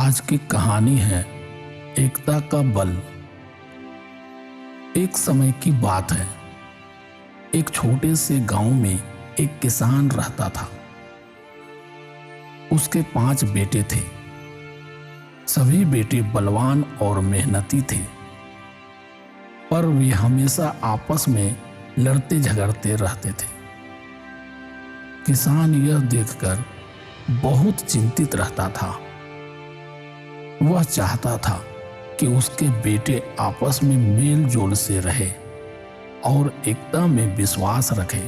आज की कहानी है एकता का बल। एक समय की बात है। एक छोटे से गांव में एक किसान रहता था। उसके 5 बेटे थे। सभी बेटे बलवान और मेहनती थे, पर वे हमेशा आपस में लड़ते झगड़ते रहते थे। किसान यह देखकर बहुत चिंतित रहता था। वह चाहता था कि उसके बेटे आपस में मेल जोल से रहे और एकता में विश्वास रखे।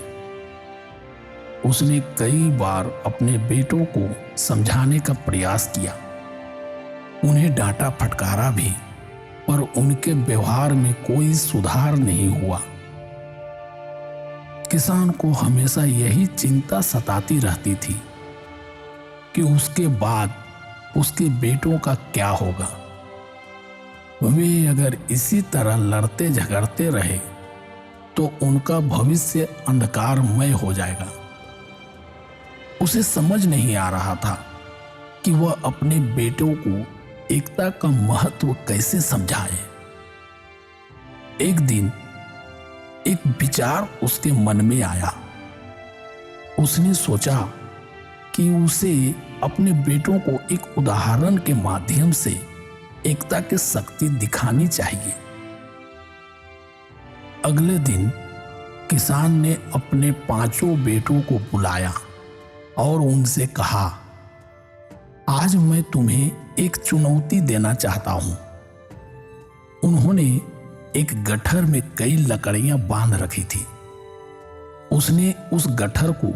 उसने कई बार अपने बेटों को समझाने का प्रयास किया, उन्हें डांटा फटकारा भी, पर उनके व्यवहार में कोई सुधार नहीं हुआ। किसान को हमेशा यही चिंता सताती रहती थी कि उसके बाद उसके बेटों का क्या होगा। वे अगर इसी तरह लड़ते झगड़ते रहे तो उनका भविष्य अंधकारमय हो जाएगा। उसे समझ नहीं आ रहा था कि वह अपने बेटों को एकता का महत्व कैसे समझाए। एक दिन एक विचार उसके मन में आया। उसने सोचा कि उसे अपने बेटों को एक उदाहरण के माध्यम से एकता की शक्ति दिखानी चाहिए। अगले दिन किसान ने अपने 5 बेटों को बुलाया और उनसे कहा, आज मैं तुम्हें एक चुनौती देना चाहता हूं। उन्होंने एक गट्ठर में कई लकड़ियां बांध रखी थी। उसने उस गट्ठर को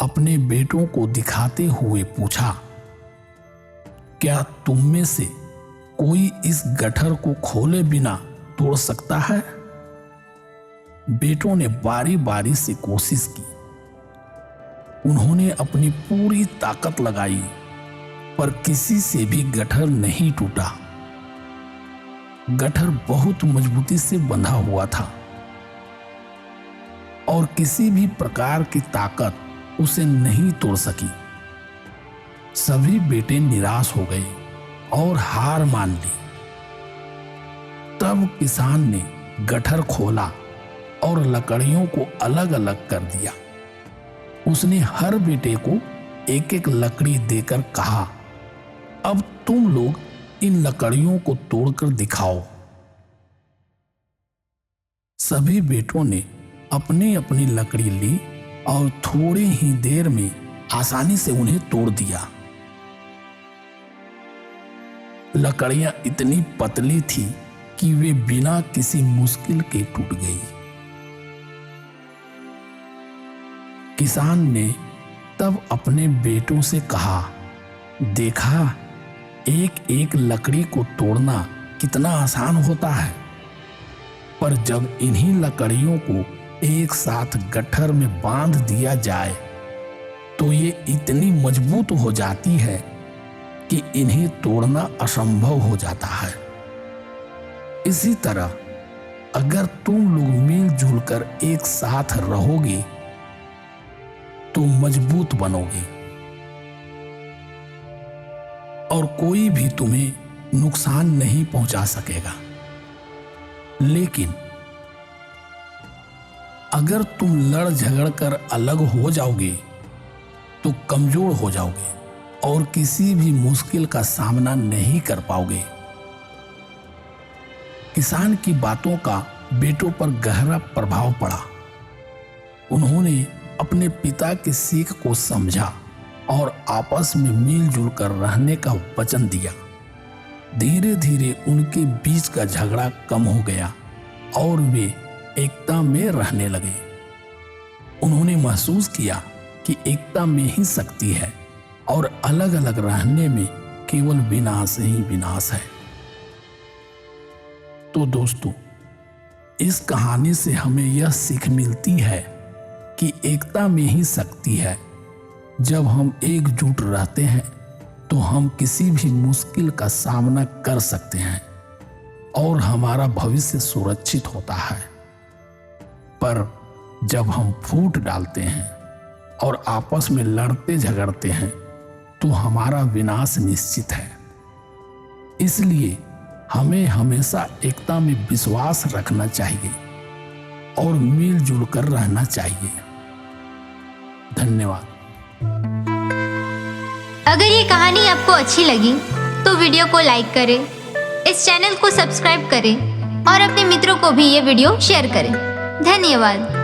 अपने बेटों को दिखाते हुए पूछा, क्या तुम में से कोई इस गट्ठर को खोले बिना तोड़ सकता है? बेटों ने बारी बारी से कोशिश की। उन्होंने अपनी पूरी ताकत लगाई, पर किसी से भी गट्ठर नहीं टूटा। गट्ठर बहुत मजबूती से बंधा हुआ था और किसी भी प्रकार की ताकत उसे नहीं तोड़ सकी। सभी बेटे निराश हो गए और हार मान ली। तब किसान ने गट्ठर खोला और लकड़ियों को अलग अलग कर दिया। उसने हर बेटे को एक एक लकड़ी देकर कहा, अब तुम लोग इन लकड़ियों को तोड़कर दिखाओ। सभी बेटों ने अपनी अपनी लकड़ी ली और थोड़ी ही देर में आसानी से उन्हें तोड़ दिया। लकड़ियां इतनी पतली थी कि वे बिना किसी मुश्किल के टूट गई। किसान ने तब अपने बेटों से कहा, देखा, एक एक लकड़ी को तोड़ना कितना आसान होता है, पर जब इन्हीं लकड़ियों को एक साथ गट्ठर में बांध दिया जाए तो ये इतनी मजबूत हो जाती है कि इन्हें तोड़ना असंभव हो जाता है। इसी तरह अगर तुम लोग मिलजुल कर एक साथ रहोगे तो मजबूत बनोगे और कोई भी तुम्हें नुकसान नहीं पहुंचा सकेगा। लेकिन अगर तुम लड़ झगड़ कर अलग हो जाओगे तो कमजोर हो जाओगे और किसी भी मुश्किल का सामना नहीं कर पाओगे। किसान की बातों का बेटों पर गहरा प्रभाव पड़ा। उन्होंने अपने पिता की सीख को समझा और आपस में मिलजुल कर रहने का वचन दिया। धीरे धीरे उनके बीच का झगड़ा कम हो गया और वे एकता में रहने लगे। उन्होंने महसूस किया कि एकता में ही शक्ति है और अलग अलग रहने में केवल विनाश ही विनाश है। तो दोस्तों, इस कहानी से हमें यह सीख मिलती है कि एकता में ही शक्ति है। जब हम एकजुट रहते हैं तो हम किसी भी मुश्किल का सामना कर सकते हैं और हमारा भविष्य सुरक्षित होता है। पर जब हम फूट डालते हैं और आपस में लड़ते झगड़ते हैं तो हमारा विनाश निश्चित है। इसलिए हमें हमेशा एकता में विश्वास रखना चाहिए और मिलजुल कर रहना चाहिए। धन्यवाद। अगर ये कहानी आपको अच्छी लगी तो वीडियो को लाइक करें, इस चैनल को सब्सक्राइब करें और अपने मित्रों को भी ये वीडियो शेयर करें। धन्यवाद।